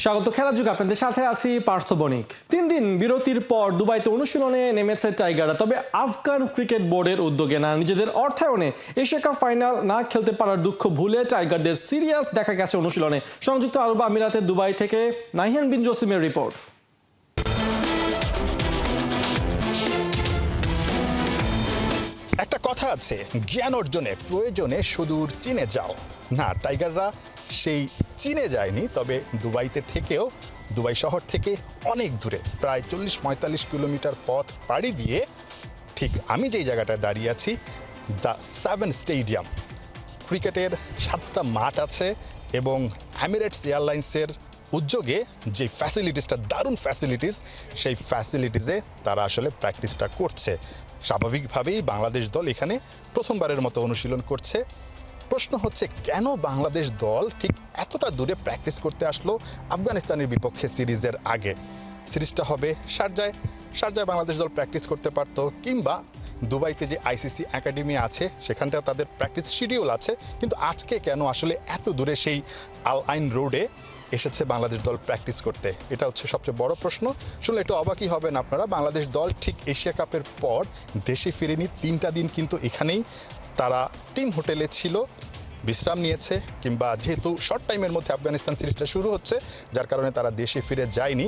স্বাগত খেলা যুগ, আপনাদের সাথে আছি পার্থ বণিক। 3 দিন বিরতির পর দুবাইতে অনুশীলনে নেমেছে টাইগাররা। তবে আফগান ক্রিকেট বোর্ডের উদ্যোগে না নিজেদের অর্থায়নে এশিয়া কাপ ফাইনাল না খেলতে পারার দুঃখ ভুলে টাইগারদের সিরিয়াস দেখা গেছে অনুশীলনে। সংযুক্ত আরব আমিরাতের দুবাই থেকে নাহিয়ান বিন জসিমের রিপোর্ট। একটা কথা আছে, জ্ঞান অর্জনে প্রয়োজনে সুদূর চীনে যাও। না, টাইগাররা সেই চীনে যায়নি, তবে দুবাইতে থেকেও দুবাই শহর থেকে অনেক দূরে প্রায় 40-45 কিলোমিটার পথ পাড়ি দিয়ে ঠিক আমি যেই জায়গাটায় দাঁড়িয়ে আছি, দ্য 7 স্টেডিয়াম, ক্রিকেটের 7টা মাঠ আছে এবং এমিরেটস এয়ারলাইন্সের উদ্যোগে যে ফ্যাসিলিটিসটা, দারুণ ফ্যাসিলিটিস, সেই ফ্যাসিলিটিসে তারা আসলে প্র্যাকটিসটা করছে। স্বাভাবিকভাবেই বাংলাদেশ দল এখানে প্রথমবারের মতো অনুশীলন করছে। প্রশ্ন হচ্ছে, কেন বাংলাদেশ দল ঠিক এতটা দূরে প্র্যাকটিস করতে আসলো আফগানিস্তানের বিপক্ষে সিরিজের আগে? সিরিজটা হবে শারজায় বাংলাদেশ দল প্র্যাকটিস করতে পারতো, কিংবা দুবাইতে যে আইসিসি একাডেমি আছে সেখানটাও তাদের প্র্যাকটিস শিডিউল আছে। কিন্তু আজকে কেন আসলে এত দূরে সেই আল আইন রোডে এসেছে বাংলাদেশ দল প্র্যাকটিস করতে? এটা হচ্ছে সবচেয়ে বড় প্রশ্ন। শুনলে একটু অবাকই হবেন আপনারা, বাংলাদেশ দল ঠিক এশিয়া কাপের পর দেশে ফিরেনি। 3টা দিন কিন্তু এখানেই তারা টিম হোটেলে ছিল, বিশ্রাম নিয়েছে, কিংবা যেহেতু শর্ট টাইমের মধ্যে আফগানিস্তান সিরিজটা শুরু হচ্ছে যার কারণে তারা দেশে ফিরে যায়নি।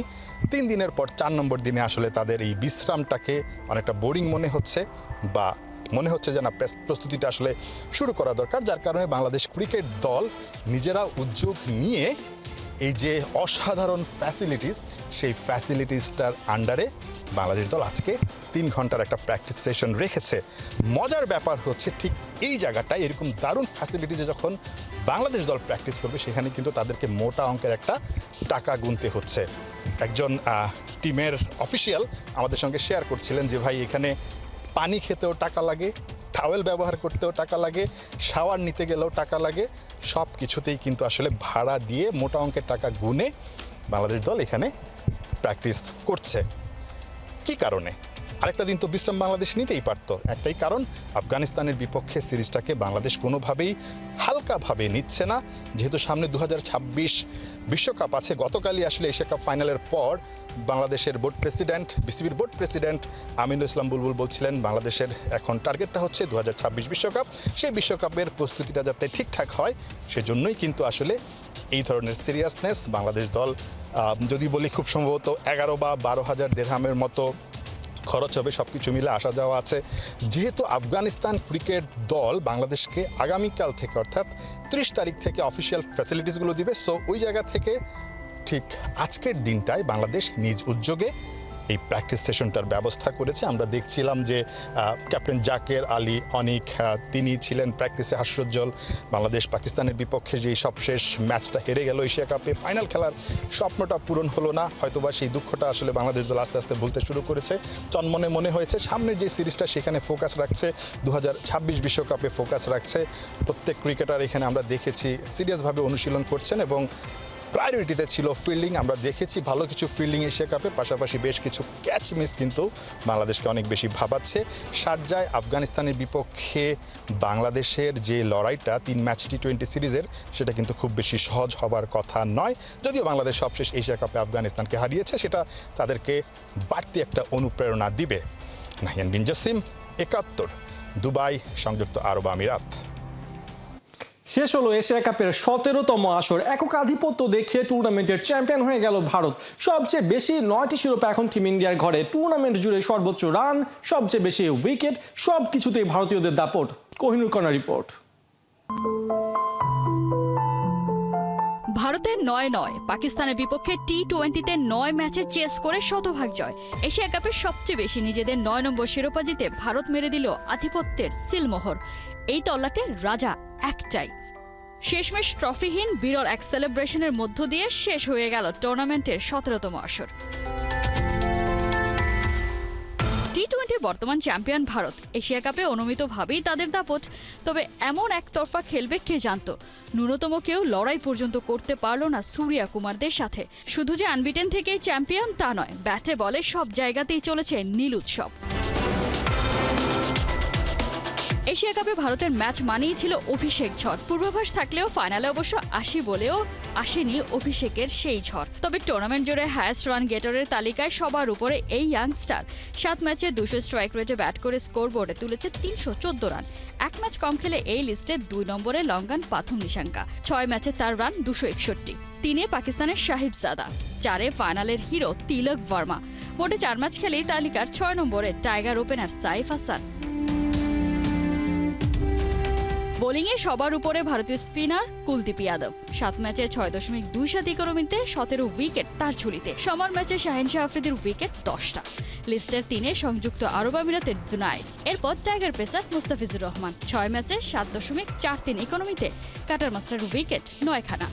3 দিনের পর 4 নম্বর দিনে আসলে তাদের এই বিশ্রামটাকে অনেকটা বোরিং মনে হচ্ছে, বা মনে হচ্ছে যে না, প্রস্তুতিটা আসলে শুরু করা দরকার। যার কারণে বাংলাদেশ ক্রিকেট দল নিজেরা উদ্যোগ নিয়ে এই যে অসাধারণ ফ্যাসিলিটিস, সেই ফ্যাসিলিটিসটার আন্ডারে বাংলাদেশ দল আজকে 3 ঘন্টার একটা প্র্যাকটিস সেশন রেখেছে। মজার ব্যাপার হচ্ছে, ঠিক এই জায়গাটায় এরকম দারুণ ফ্যাসিলিটিসে যখন বাংলাদেশ দল প্র্যাকটিস করবে, সেখানে কিন্তু তাদেরকে মোটা অঙ্কের একটা টাকা গুনতে হচ্ছে। একজন টিমের অফিসিয়াল আমাদের সঙ্গে শেয়ার করছিলেন যে ভাই, এখানে পানি খেতেও টাকা লাগে, টাওয়েল ব্যবহার করতেও টাকা লাগে, শাওয়ার নিতে গেলেও টাকা লাগে, সব কিছুতেই কিন্তু আসলে ভাড়া দিয়ে মোটা অঙ্কের টাকা গুনে বাংলাদেশ দল এখানে প্র্যাকটিস করছে। কি কারণে? আরেকটা দিন তো বিশ্রাম বাংলাদেশ নিতেই পারতো। একটাই কারণ, আফগানিস্তানের বিপক্ষে সিরিজটাকে বাংলাদেশ কোনোভাবেই হালকাভাবে নিচ্ছে না। যেহেতু সামনে 2026 বিশ্বকাপ আছে, গতকালই আসলে এশিয়া কাপ ফাইনালের পর বাংলাদেশের বোর্ড প্রেসিডেন্ট, বিসিবির বোর্ড প্রেসিডেন্ট আমিনুল ইসলাম বুলবুল বলছিলেন বাংলাদেশের এখন টার্গেটটা হচ্ছে 2026 বিশ্বকাপ। সেই বিশ্বকাপের প্রস্তুতিটা যাতে ঠিকঠাক হয়, সেজন্যই কিন্তু আসলে এই ধরনের সিরিয়াসনেস। বাংলাদেশ দল যদি বলি, খুব সম্ভবত 11 বা 12 হাজার দিরহামের মতো খরচ হবে, সব কিছু মিলে আসা যাওয়া আছে। যেহেতু আফগানিস্তান ক্রিকেট দল বাংলাদেশকে আগামীকাল থেকে, অর্থাৎ 30 তারিখ থেকে অফিসিয়াল ফ্যাসিলিটিসগুলো দিবে, সো ওই জায়গা থেকে ঠিক আজকের দিনটায় বাংলাদেশ নিজ উদ্যোগে এই প্র্যাকটিস সেশনটার ব্যবস্থা করেছে। আমরা দেখছিলাম যে ক্যাপ্টেন জাকের আলী অনিক, তিনি ছিলেন প্র্যাকটিসে হাস্যোজ্জ্বল। বাংলাদেশ পাকিস্তানের বিপক্ষে যে সবশেষ ম্যাচটা হেরে গেল এশিয়া কাপে, ফাইনাল খেলার স্বপ্নটা পূরণ হলো না, হয়তোবা সেই দুঃখটা আসলে বাংলাদেশ দল আস্তে আস্তে ভুলতে শুরু করেছে। চনমনে মনে হয়েছে সামনের যে সিরিজটা, সেখানে ফোকাস রাখছে, 2026 বিশ্বকাপে ফোকাস রাখছে। প্রত্যেক ক্রিকেটার এখানে আমরা দেখেছি সিরিয়াসভাবে অনুশীলন করছেন এবং প্রায়োরিটিতে ছিল ফিল্ডিং। আমরা দেখেছি ভালো কিছু ফিল্ডিং এশিয়া কাপে, পাশাপাশি বেশ কিছু ক্যাচ মিস কিন্তু বাংলাদেশকে অনেক বেশি ভাবাচ্ছে। শারজায় আফগানিস্তানের বিপক্ষে বাংলাদেশের যে লড়াইটা 3 ম্যাচ টি20 সিরিজের, সেটা কিন্তু খুব বেশি সহজ হবার কথা নয়। যদিও বাংলাদেশ সবশেষ এশিয়া কাপে আফগানিস্তানকে হারিয়েছে, সেটা তাদেরকে বাড়তি একটা অনুপ্রেরণা দিবে। নাহিয়ান বিন জসিম, 71, দুবাই, সংযুক্ত আরব আমিরাত। শেষ হলো এশিয়া কাপের 17তম আসর। একক আধিপত্য দেখিয়ে টুর্নামেন্টের চ্যাম্পিয়ন হয়ে গেল ভারত। সবচেয়ে বেশি 9টি শিরোপা এখন টিম ইন্ডিয়ার ঘরে। টুর্নামেন্ট জুড়ে সর্বোচ্চ রান, সবচেয়ে বেশি উইকেট, সবকিছুতেই ভারতীয়দের দাপট। Kohinoor corner report. ভারতের 9 পাকিস্তানের বিপক্ষে টি20তে 9 ম্যাচে চেস করে শতভাগ জয়। এশিয়া কাপের সবচেয়ে বেশি নিজেদের 9 নম্বর শিরোপা জিতে ভারত মেরে দিল আধিপত্যের সিলমোহর। এই তল্লাটে রাজা একটাই। শেষমেশ ট্রফিহীন বিরল এক সেলিব্রেশনের মধ্য দিয়ে শেষ হয়ে গেল টুর্নামেন্টের 17তম আসর। টি20-র বর্তমান চ্যাম্পিয়ন ভারত। এশিয়া কাপে অনুমিতভাবেই তাদের দাপট। তবে এমন একতরফা খেলবে কে জানত? ন্যূনতম কেউ লড়াই পর্যন্ত করতে পারল না সূর্যা কুমারদের সাথে। শুধু যে আনবিটেন থেকেই চ্যাম্পিয়ন তা নয়, ব্যাটে বলে সব জায়গাতেই চলেছে নীল উৎসব। এশিয়া কাপে ভারতের ম্যাচ মানেই ছিল অভিষেক ঝড়। পূর্বাভাস থাকলেও ফাইনালে অবশ্য বলেও আসেনি অভিষেকের সেই ঝড়। তবে টুর্নামেন্ট জুড়ে হায়েস্ট রান গেটারের তালিকায় সবার উপরে এই ইয়াংস্টার। 7 ম্যাচে 200 স্ট্রাইক রেটে ব্যাট করে স্কোরবোর্ডে তুলেছে 314 রান। এক ম্যাচ কম খেলে এই লিস্টে 2 নম্বরে লঙ্গান পাথুম নিশাঙ্কা। 6 ম্যাচে তার রান 261। 3-এ পাকিস্তানের সাহিবজাদা, 4-এ ফাইনালের হিরো তিলক ভার্মা। মোটে 4 ম্যাচ খেলেই তালিকার 6 নম্বরে টাইগার ওপেনার সাইফ হাসান। বোলিংয়ে সবার উপরে ভারতীয় স্পিনার কুলদীপ যাদব। 7 ম্যাচে 6.27 ইকোনমিতে 17 উইকেট তার ঝুলিতে। সমান ম্যাচে শাহিন শাহ আফ্রিদির উইকেট 10টা। লিস্টের 3-এ সংযুক্ত আরব আমিরাতের জুনায়েদ। এরপর টাইগার পেসার মুস্তাফিজুর রহমান। 6 ম্যাচে 7.43 ইকোনমিতে কাটার মাস্টার উইকেট 9খানা।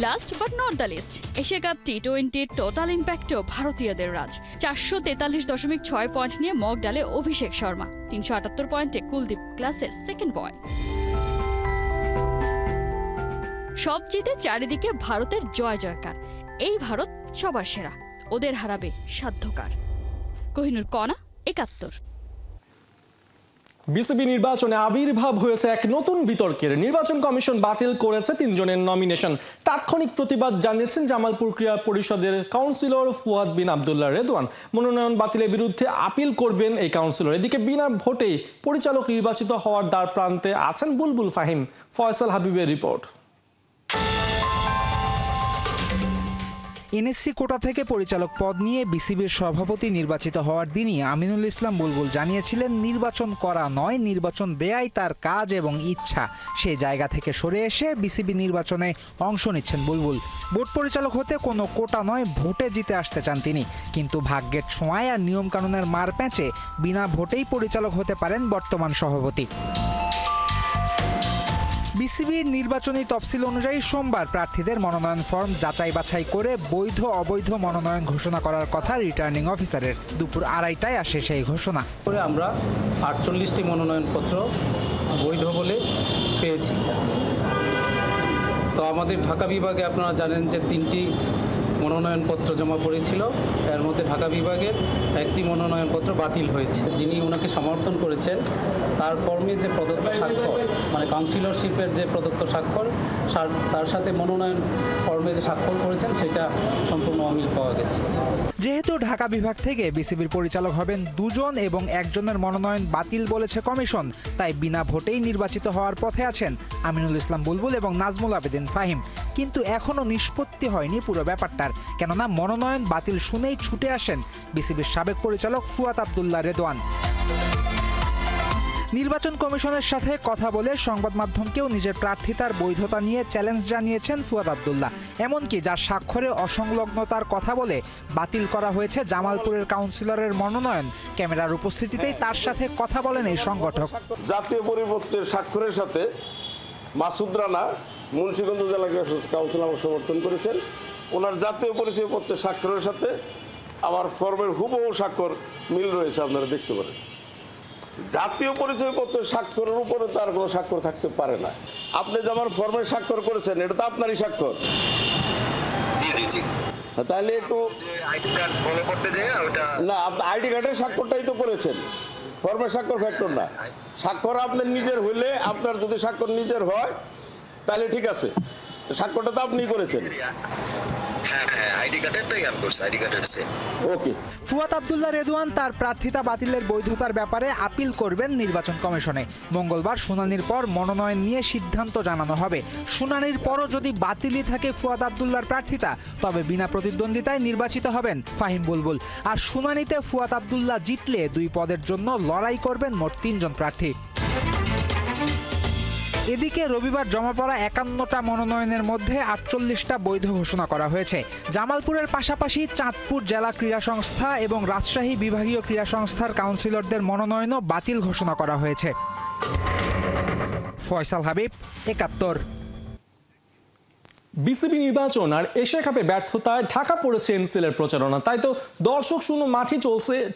Last but not the list, Asia cup টি-20 টোটাল ইম্প্যাক্টেও ভারতীয়দের রাজ। 443.6 পয়েন্ট নিয়ে মক ডালে অভিষেক শর্মা। 378 পয়েন্টে কুলদীপ ক্লাসের সেকেন্ড বয়। সব জিতে চারিদিকে ভারতের জয় জয়কার। এই ভারত সবার সেরা, ওদের হারাবে সাধ্যকার। কোহিনুর কণা, 71। বিসিবি নির্বাচনে আবির্ভাব হয়েছে এক নতুন বিতর্কের। নির্বাচন কমিশন বাতিল করেছে 3 জনের নমিনেশন। তাৎক্ষণিক প্রতিবাদ জানিয়েছেন জামালপুর ক্রীড়া পরিষদের কাউন্সিলর ফুয়াদ বিন আব্দুল্লাহ রেদওয়ান। মনোনয়ন বাতিলের বিরুদ্ধে আপিল করবেন এই কাউন্সিলর। এদিকে বিনা ভোটেই পরিচালক নির্বাচিত হওয়ার দ্বার প্রান্তে আছেন বুলবুল ফাহিম। ফয়সাল হাবিবের রিপোর্ট। এনএসসি কোটা থেকে পরিচালক পদ নিয়ে বিসিবির সভাপতি নির্বাচিত হওয়ার দিনই আমিনুল ইসলাম বুলবুল জানিয়েছিলেন নির্বাচন করা নয়, নির্বাচন দেয়াই তার কাজ এবং ইচ্ছা। সেই জায়গা থেকে সরে এসে বিসিবি নির্বাচনে অংশ নিচ্ছেন বুলবুল। বোর্ড পরিচালক হতে কোনো কোটা নয়, ভোটে জিতে আসতে চান তিনি। কিন্তু ভাগ্যের ছোঁয়ায় আর নিয়মকানুনের মার প্যাঁচে বিনা ভোটেই পরিচালক হতে পারেন বর্তমান সভাপতি। বিসিবির নির্বাচনী তফসিল অনুযায়ী সোমবার প্রার্থীদের মনোনয়ন ফর্ম যাচাই বাছাই করে বৈধ অবৈধ মনোনয়ন ঘোষণা করার কথা রিটার্নিং অফিসারের। দুপুর 2:30টায় আসে সেই ঘোষণা। আমরা 48টি মনোনয়নপত্র বৈধ বলে পেয়েছি। তো আমাদের ঢাকা বিভাগে আপনারা জানেন যে 3টি মনোনয়নপত্র জমা পড়েছিল। এর মধ্যে ঢাকা বিভাগের একটি মনোনয়নপত্র বাতিল হয়েছে। যিনি ওনাকে সমর্থন করেছেন তার ফর্মে যে প্রদত্ত স্বাক্ষর, মানে কাউন্সিলরশিপের যে প্রদত্ত স্বাক্ষর, তার সাথে মনোনয়ন ফর্মে যে স্বাক্ষর করেছেন সেটা সম্পূর্ণ অমিল পাওয়া গেছে। যেহেতু ঢাকা বিভাগ থেকে বিসিবির পরিচালক হবেন 2 জন এবং 1 জনের মনোনয়ন বাতিল বলেছে কমিশন, তাই বিনা ভোটেই নির্বাচিত হওয়ার পথে আছেন আমিনুল ইসলাম বুলবুল এবং নাজমুল আবেদিন ফাহিম। কিন্তু এখনো নিষ্পত্তি হয়নি পুরো ব্যাপারটার, কেননা মনোনয়ন বাতিল শুনেই ছুটে আসেন বিসিবির সাবেক পরিচালক ফুয়াদ আব্দুল্লাহ রেদওয়ান। নির্বাচন কমিশনের সাথে কথা বলে সংবাদ মাধ্যমকেও নিজের প্রার্থিতার বৈধতা নিয়ে চ্যালেঞ্জ জানিয়েছেন ফুয়াদ আব্দুল্লাহ। এমনকি যার স্বাক্ষরে অসংলগ্নতার কথা বলে বাতিল করা হয়েছে জামালপুরের কাউন্সিলরের মনোনয়ন, ক্যামেরার উপস্থিতিতেই তার সাথে কথা বলেন এই সংগঠক। জাতীয় পরিবর্তনের স্বাক্ষরের সাথে মাসুদ রানা মুন্সিগঞ্জ জেলা কাউন্সিল আমাকে সমর্থন করেছেন। ওনার জাতীয় পরিচয়পত্রের স্বাক্ষরের সাথে আমার ফর্মের হুবহু স্বাক্ষর মিল রয়েছে, আপনারা দেখতে পারেন। জাতীয় পরিচয়পত্রের স্বাক্ষরের উপরে তো আর কোনো স্বাক্ষর থাকতে পারে না। আপনি যে আমার ফর্মের স্বাক্ষর করেছেন এটা তো আপনারই স্বাক্ষর। তাহলে একটু না, আইডি কার্ডের স্বাক্ষরটাই তো করেছেন, ফর্মের স্বাক্ষর ফ্যাক্টর না। স্বাক্ষর আপনার নিজের হইলে, আপনার যদি স্বাক্ষর নিজের হয় তাহলে ঠিক আছে, স্বাক্ষরটা তো আপনিই করেছেন। ফুয়াদ আব্দুল্লাহ রেদওয়ান তার প্রার্থিতা বাতিলের বৈধতার ব্যাপারে আপিল করবেন নির্বাচন কমিশনে। মঙ্গলবার শুনানির পর মনোনয়ন নিয়ে সিদ্ধান্ত জানানো হবে। শুনানির পরও যদি বাতিলই থাকে ফুয়াদ আব্দুল্লাহর প্রার্থিতা, তবে বিনা প্রতিদ্বন্দ্বিতায় নির্বাচিত হবেন ফাহিম বুলবুল। আর শুনানিতে ফুয়াদ আব্দুল্লাহ জিতলে 2 পদের জন্য লড়াই করবেন মোট 3 জন প্রার্থী। এদিকে রবিবার জমা পড়া 51টা মনোনয়নের মধ্যে 48টা বৈধ ঘোষণা করা হয়েছে। জামালপুরের পাশাপাশি চাঁদপুর জেলা ক্রীড়া সংস্থা এবং রাজশাহী বিভাগীয় ক্রীড়া সংস্থার কাউন্সিলরদের মনোনয়নও বাতিল ঘোষণা করা হয়েছে। ফয়সাল হাবিব, 71। বিসিবি নির্বাচন আর এশিয়া কাপে ব্যর্থতায় ঢাকা পড়েছে এনসিএল এর প্রচারণা। তাই তো দর্শক শূন্য মাঠে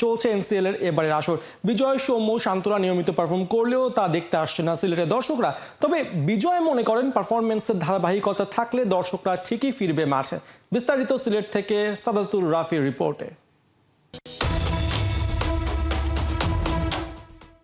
চলছে এনসিএল এর এবারের আসর। বিজয়, সৌম্য, শান্তরা নিয়মিত পারফর্ম করলেও তা দেখতে আসছে না সিলেটের দর্শকরা। তবে বিজয় মনে করেন পারফরমেন্সের ধারাবাহিকতা থাকলে দর্শকরা ঠিকই ফিরবে মাঠে। বিস্তারিত সিলেট থেকে সাদাতুর রাফির রিপোর্টে।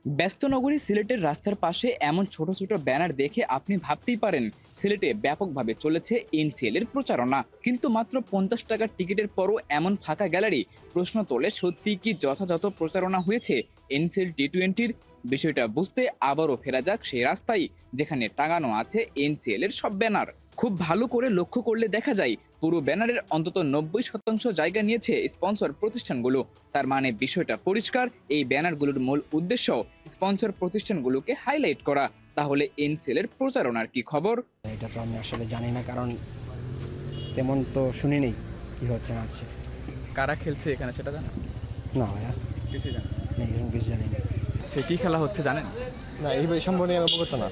ব্যস্ত নগরী সিলেটের রাস্তার পাশে এমন ছোট ছোট ব্যানার দেখে আপনি ভাবতেই পারেন সিলেটে ব্যাপকভাবে চলেছে এনসিএল এর প্রচারণা। কিন্তু মাত্র 50 টাকার টিকিটের পরও এমন ফাঁকা গ্যালারি প্রশ্ন তোলে, সত্যি কি যথাযথ প্রচারণা হয়েছে এনসিএল টি-20-র? বিষয়টা বুঝতে আবারও ফেরা যাক সেই রাস্তায় যেখানে টাঙানো আছে এনসিএল এর সব ব্যানার। খুব ভালো করে লক্ষ্য করলে দেখা যায় পুরো ব্যানারের অন্তত 90% জায়গা নিয়েছে স্পন্সর প্রতিষ্ঠানগুলো। তার মানে বিষয়টা পরিষ্কার, এই ব্যানারগুলোর মূল উদ্দেশ্য স্পন্সর প্রতিষ্ঠানগুলোকে হাইলাইট করা। তাহলে এনসিএল এর প্রচারণার কি খবর? এটা তো আমি আসলে জানি না, কারণ তেমন তো শুনি নেই কি হচ্ছে না হচ্ছে। কারা খেলছে এখানে সেটা জানেন? না ভাইয়া, কিছু জানেন নেই, এরকম কিছু জানি না। সে কি খেলা হচ্ছে জানেন? না, এই সম্বন্ধে আমি অবগত না।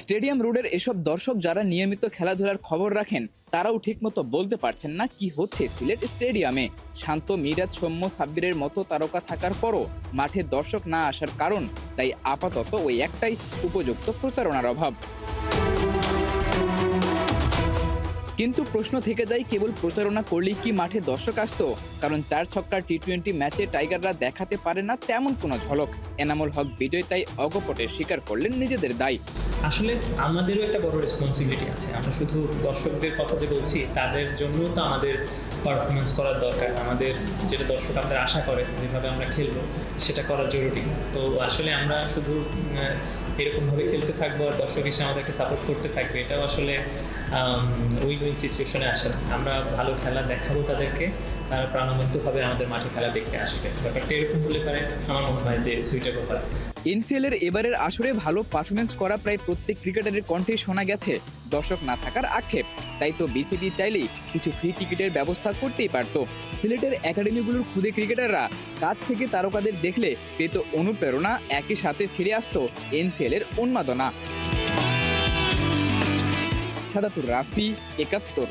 স্টেডিয়াম রোডের এসব দর্শক যারা নিয়মিত খেলাধুলার খবর রাখেন তারাও ঠিকমতো বলতে পারছেন না কি হচ্ছে সিলেট স্টেডিয়ামে। শান্ত, মিরাজ, সৌম্য, সাব্বিরের মতো তারকা থাকার পরও মাঠে দর্শক না আসার কারণ তাই আপাতত ওই একটাই, উপযুক্ত প্রচারণার অভাব। কিন্তু প্রশ্ন থেকে যায়, কেবল প্রচারণা করলেই কি মাঠে দর্শক আসতো? কারণ 4 ছক্কার টি-20 ম্যাচে টাইগাররা দেখাতে পারে না তেমন কোনো ঝলক। এনামুল হক বিজয় তাই অগপটে স্বীকার করলেন নিজেদের দায়। আসলে আমাদেরও একটা বড় রেসপন্সিবিলিটি আছে। আমরা শুধু দর্শকদের কথা যে বলছি, তাদের জন্য তো আমাদের পারফরমেন্স করার দরকার। আমাদের যেটা দর্শক আমাদের আশা করে, যেভাবে আমরা খেলবো সেটা করা জরুরি। তো আসলে আমরা শুধু এরকমভাবে খেলতে থাকবো আর দর্শক এসে আমাদেরকে সাপোর্ট করতে থাকবে, এটাও আসলে উইন উইন সিচুয়েশনে আসে না। আমরা ভালো খেলা দেখাবো তাদেরকে, তারা প্রাণবন্তভাবে আমাদের মাঠে খেলা দেখতে আসবে। ব্যাপারটা এরকম হলে পারে আমার মনে হয় যে সুইটেবল হয়। এনসিএল এর এবারের আসরে ভালো পারফরমেন্স করা প্রায় প্রত্যেক ক্রিকেটারের কণ্ঠে শোনা গেছে দর্শক না থাকার আক্ষেপ। তাই তো বিসিবি চাইলেই কিছু ফ্রি টিকিটের ব্যবস্থা করতেই পারত। সিলেটের একাডেমিগুলোর খুদে ক্রিকেটাররা কাছ থেকে তারকাদের দেখলে পেত অনুপ্রেরণা, একই সাথে ফিরে আসতো এনসিএল এর উন্মাদনা। সাদাতুর রাফি, 71।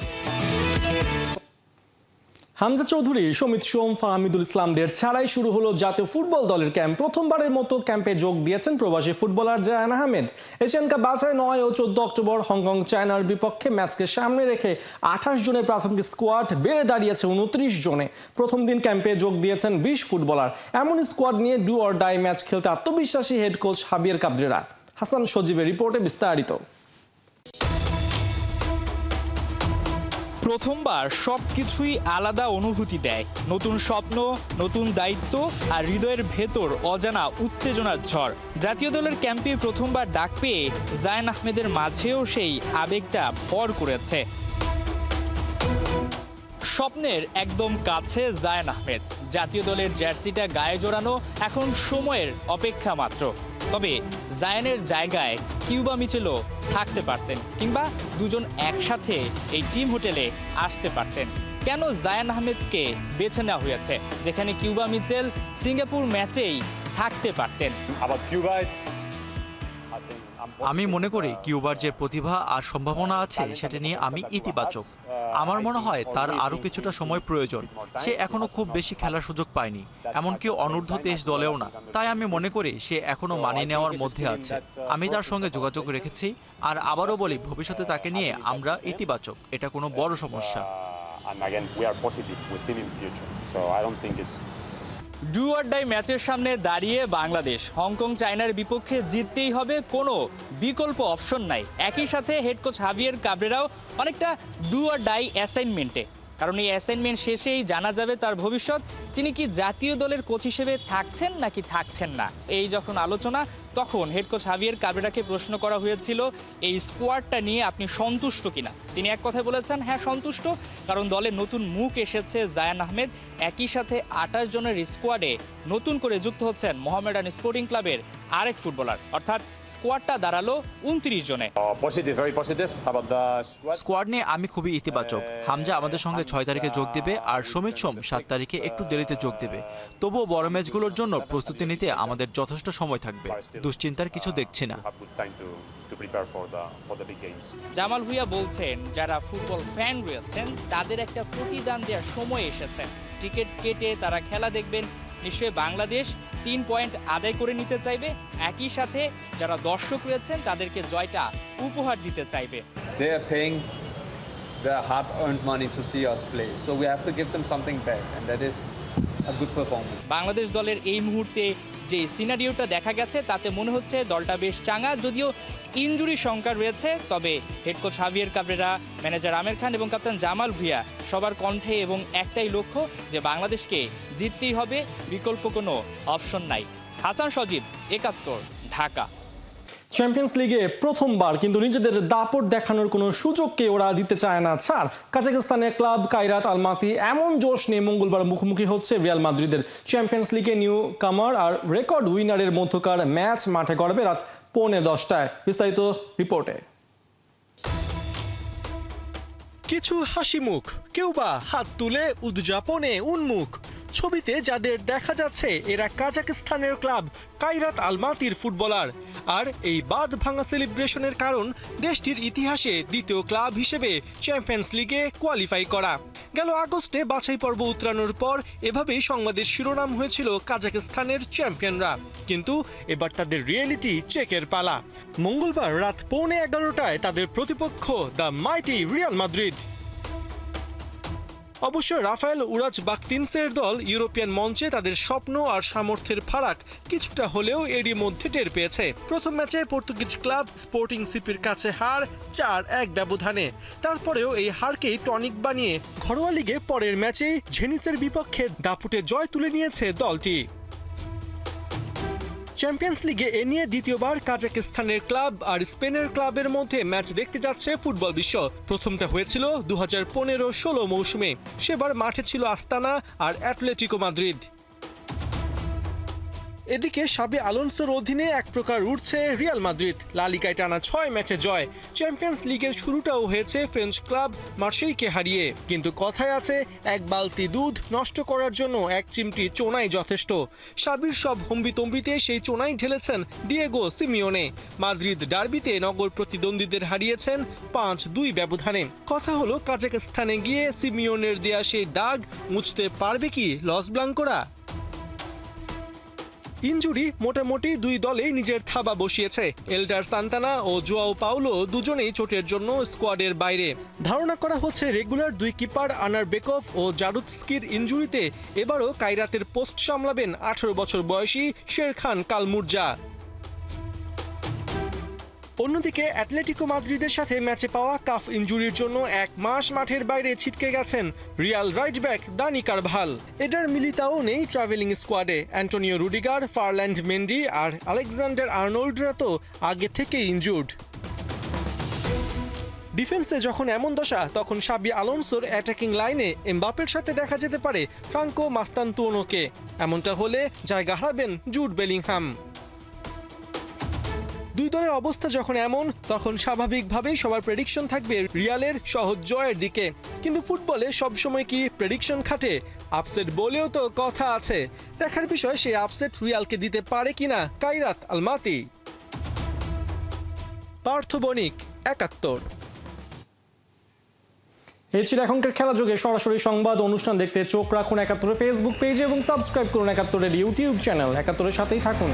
হামজা চৌধুরী, সমিত সোম, ফাহমিদুল ইসলামদের ছাড়াই শুরু হলো জাতীয় ফুটবল দলের ক্যাম্প। প্রথমবারের মতো ক্যাম্পে যোগ দিয়েছেন প্রবাসী footballer Zayan Ahmed. Asian cup বাছাই 9 ও 14 অক্টোবর হংকং চায়নার বিপক্ষে ম্যাচকে সামনে রেখে 28 জনের প্রাথমিক স্কোয়াড বেড়ে দাঁড়িয়েছে 29 জনে। প্রথম দিন ক্যাম্পে যোগ দিয়েছেন 20 ফুটবলার। এমন স্কোয়াড নিয়ে ডু অর ডাই ম্যাচ খেলতে আত্মবিশ্বাসী হেড কোচ হাবিয়ার কাবরেরা। হাসান সজীবের রিপোর্টে বিস্তারিত। প্রথমবার সবকিছুই আলাদা অনুভূতি দেয়। নতুন স্বপ্ন, নতুন দায়িত্ব আর হৃদয়ের ভেতর অজানা উত্তেজনার ঝড়। জাতীয় দলের ক্যাম্পে প্রথমবার ডাক পেয়ে জায়ান আহমেদের মাঝেও সেই আবেগটা ভর করেছে। স্বপ্নের একদম কাছে জায়ান আহমেদ। জাতীয় দলের জার্সিটা গায়ে জড়ানো এখন সময়ের অপেক্ষা মাত্র। তবে জায়ানের জায়গায় কিউবা মিচেলও থাকতে পারতেন, কিংবা দুজন একসাথে এই টিম হোটেলে আসতে পারতেন। কেন জায়ান আহমেদকে বেছে নেওয়া হয়েছে, যেখানে কিউবা মিচেল সিঙ্গাপুর ম্যাচেই থাকতে পারতেন? আমি মনে করি কিউবার যে প্রতিভা আর সম্ভাবনা আছে সেটা নিয়ে আমি ইতিবাচক। আমার মনে হয় তার আরও কিছুটা সময় প্রয়োজন। সে এখনো খুব বেশি খেলার সুযোগ পায়নি, এমনকি অনূর্ধ্ব 23 দলেও না। তাই আমি মনে করি সে এখনো মানিয়ে নেওয়ার মধ্যে আছে। আমি তার সঙ্গে যোগাযোগ রেখেছি, আর আবারও বলি, ভবিষ্যতে তাকে নিয়ে আমরা ইতিবাচক। এটা কোনো বড় সমস্যা। ডু অর ডাই ম্যাচের সামনে দাঁড়িয়ে বাংলাদেশ হংকং চায়নার বিপক্ষে জিততেই হবে, কোনো বিকল্প অপশন নাই। একই সাথে হেড কোচ হাভিয়ার কাবরেরাও অনেকটা ডু অর ডাই অ্যাসাইনমেন্টে, কারণ এই অ্যাসাইনমেন্ট শেষেই জানা যাবে তার ভবিষ্যৎ। তিনি কি জাতীয় দলের কোচ হিসেবে থাকছেন নাকি থাকছেন না। এই যখন আলোচনা, তখন হেড কোচ হাভিয়ার কাবরেরাকে প্রশ্ন করা হয়েছিল এই স্কোয়াডটা নিয়ে আপনি সন্তুষ্ট কিনা। তিনি এক কথায় বলেছেন, হ্যাঁ সন্তুষ্ট, কারণ দলে নতুন মুখ এসেছে জায়ান আহমেদ। একই সাথে 28 জনের স্কোয়াডে নতুন করে যুক্ত হচ্ছেন মোহামেডান স্পোর্টিং ক্লাবের আরেক ফুটবলার, অর্থাৎ স্কোয়াডটা দাঁড়ালো 29 জনে। স্কোয়াড নিয়ে আমি খুবই ইতিবাচক। হামজা আমাদের সঙ্গে 6 তারিখে যোগ দেবে, আর সমিত সোম 7 তারিখে একটু দেরিতে যোগ দেবে। তবুও বড় ম্যাচগুলোর জন্য প্রস্তুতি নিতে আমাদের যথেষ্ট সময় থাকবে। দুশ্চিন্তার কিছু দেখছি না। জামাল ভুঁইয়া বলছেন, যারা ফুটবল ফ্যান রয়েছেন তাদের একটা প্রতিদান দেওয়ার সময় এসেছে। টিকিট কেটে তারা খেলা দেখবেন। নিশ্চয়ই বাংলাদেশ 3 পয়েন্ট আদায় করে নিতে চাইবে। একই সাথে যারা দর্শক রয়েছেন তাদেরকে জয়টা উপহার দিতে চাইবে। Their hard-earned money to see us play, so we have to give them something back, and that is a good performance. Bangladesh দলের এই মুহূর্তে যে সিনারিওটা দেখা গেছে তাতে মনে হচ্ছে দলটা বেশ চাঙা, যদিও ইনজুরির সংখ্যা রয়েছে। তবে head coach Javier Cabrera, manager Amir Khan এবং ক্যাপ্টেন জামাল ভুঁইয়া সবার কণ্ঠে এবং একটাই লক্ষ্য যে বাংলাদেশকে জিততেই হবে, বিকল্প কোনো অপশন নাই। হাসান সজীব, ৭১, ঢাকা। চ্যাম্পিয়ন্স লিগে প্রথমবার কিন্তু নিজেদের দাপট দেখানোর কোনো সুযোগকে ওরা দিতে চায় না ছাড়। কাজাকিস্তানের ক্লাব কাইরাত আলমাতি এমন জোশ নিয়ে মঙ্গলবার মুখোমুখি হচ্ছে রিয়াল মাদ্রিদের। চ্যাম্পিয়ন্স লিগে নিউ কামার আর রেকর্ড উইনারের মধ্যকার ম্যাচ মাঠে গড়াবে রাত 10:45। বিস্তারিত রিপোর্টে। কিছু হাসি মুখ, কেউ বা হাত তুলে উদযাপনে উন্মুখ। ছবিতে যাদের দেখা যাচ্ছে এরা কাজাকিস্তানের ক্লাব কাইরাত আলমাতির ফুটবলার। আর এই বাঁধ ভাঙা সেলিব্রেশনের কারণ দেশটির ইতিহাসে দ্বিতীয় ক্লাব হিসেবে চ্যাম্পিয়ন্স লিগে কোয়ালিফাই করা। গেল আগস্টে বাছাই পর্ব উতরানোর পর এভাবেই সংবাদের শিরোনাম হয়েছিল কাজাকিস্তানের চ্যাম্পিয়নরা। কিন্তু এবার তাদের রিয়েলিটি চেকের পালা। মঙ্গলবার রাত 11:15টায় তাদের প্রতিপক্ষ দ্য মাইটি রিয়াল মাদ্রিদ। অবশ্য রাফায়েল উরাজ বাকতিনসের দল ইউরোপিয়ান মঞ্চে তাদের স্বপ্ন আর সামর্থ্যের ফারাক কিছুটা হলেও এরই মধ্যে টের পেয়েছে। প্রথম ম্যাচে পর্তুগিজ ক্লাব স্পোর্টিং সিপির কাছে হার 4-1 ব্যবধানে। তারপরেও এই হারকেই টনিক বানিয়ে ঘরোয়া লিগে পরের ম্যাচেই ঝেনিসের বিপক্ষে দাপুটে জয় তুলে নিয়েছে দলটি। চ্যাম্পিয়ন্স লিগে এ নিয়ে দ্বিতীয়বার কাজাকিস্তানের ক্লাব আর স্পেনের ক্লাবের মধ্যে ম্যাচ দেখতে যাচ্ছে ফুটবল বিশ্ব। প্রথমটা হয়েছিল 2015-16 মৌসুমে। সেবার মাঠে ছিল আস্তানা আর অ্যাটলেটিকো মাদ্রিদ। এদিকে শাবি আলোনসোর অধীনে এক প্রকার উঠছে রিয়াল মাদ্রিদ। লা লিগায় টানা 6 ম্যাচে জয়। চ্যাম্পিয়ন্স লিগের শুরুটাও হয়েছে ফ্রেঞ্চ ক্লাব মার্সেইকে হারিয়ে। কিন্তু কথায় আছে, এক বালতি দুধ নষ্ট করার জন্য এক চিমটি চোনাই যথেষ্ট। শাবির সব হম্বিতম্বিতে সেই চোনাই ঢেলেছেন দিয়েগো সিমিওনে। মাদ্রিদ ডার্বিতে নগর প্রতিদ্বন্দ্বীদের হারিয়েছেন 5-2 ব্যবধানে। কথা হলো, কাজাকিস্তানে গিয়ে সিমিওনের দেয়া সেই দাগ মুছতে পারবে কি লস ব্লাঙ্কোরা? ইনজুরি মোটামুটি দুই দলেই নিজের থাবা বসিয়েছে। এলডার সান্তানা ও জোয়াও পাউলো দুজনেই চোটের জন্য স্কোয়াডের বাইরে। ধারণা করা হচ্ছে রেগুলার দুই কিপার আনার বেকভ ও জারুৎস্কির ইনজুরিতে এবারও কাইরাতের পোস্ট সামলাবেন 18 বছর বয়সী শেরখান কালমুরজা। অন্যদিকে অ্যাটলেটিকো মাদ্রিদের সাথে ম্যাচে পাওয়া কাফ ইনজুরির জন্য 1 মাস মাঠের বাইরে ছিটকে গেছেন রিয়াল রাইট ব্যাক দানি কারভাল। এডার মিলিতাও নেই ট্রাভেলিং স্কোয়াডে। অ্যান্টোনিও রুডিগার, ফারল্যান্ড মেন্ডি আর আলেকজান্ডার আর্নল্ডরা তো আগে থেকেই ইনজুর্ড। ডিফেন্সে যখন এমন দশা, তখন শাবি আলোনসোর অ্যাটাকিং লাইনে এমবাপের সাথে দেখা যেতে পারে ফ্রাঙ্কো মাস্তানতুয়ানোকে। এমনটা হলে জায়গা হারাবেন জুড বেলিংহাম। দুই দলের অবস্থা যখন এমন, তখন স্বাভাবিকভাবেই সবার প্রেডিকশন থাকবে রিয়ালের সহজ জয়ের দিকে। কিন্তু ফুটবলে সবসময় কি প্রেডিকশন খাটে? আপসেট বলেও তো কথা আছে। দেখার বিষয় সেই আপসেট রিয়ালকে দিতে পারে কিনা কাইরাত আলমাতি। পার্থ বণিক, ৭১। এই ছিল এখনকার খেলা যুগে সরাসরি সংবাদ অনুষ্ঠান দেখতে চোখ রাখুন ৭১ ফেসবুক পেজে এবং সাবস্ক্রাইব করুন ৭১ ইউটিউব চ্যানেল। ৭১ সাথেই থাকুন।